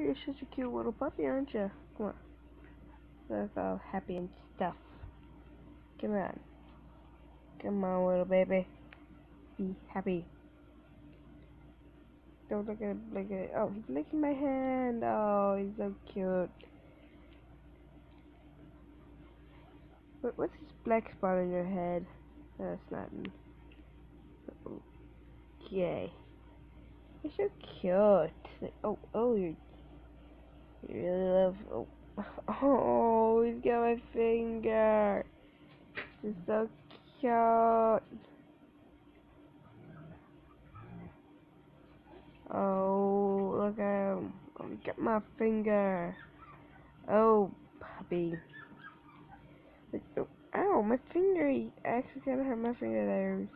you're such a cute little puppy, aren't you? Come on. Look all happy and stuff. Come on. Come on, little baby. Be happy. Don't look at it, look at it. Oh, he's licking my hand. Oh, he's so cute. What's this black spot on your head? That's nothing. Okay. You're so cute. Oh, you really love. Oh, he's got my finger. This is so cute. Oh, look at him. Oh, he got my finger. Oh, puppy. Oh, ow, my finger. He actually kind of hurt my finger there.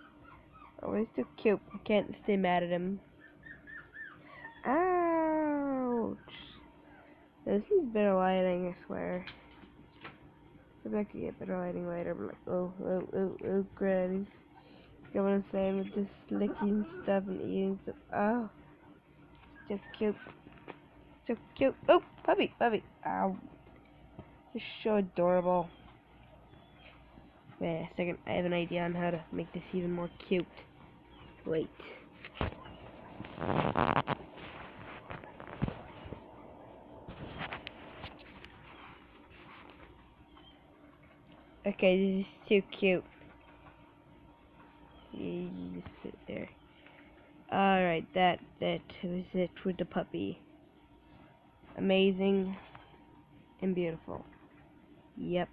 Oh, he's so cute. I can't stay mad at him. Ouch. This is better lighting, I swear. Maybe I could get better lighting later, but like, oh, granny. Get what I'm saying with this licking stuff and eating stuff. Oh, just cute. So cute. Oh, puppy. Ow. You're so adorable. Wait a second, I have an idea on how to make this even more cute. Wait. Okay, this is too cute. You just sit there. Alright, that was it with the puppy. Amazing and beautiful. Yep.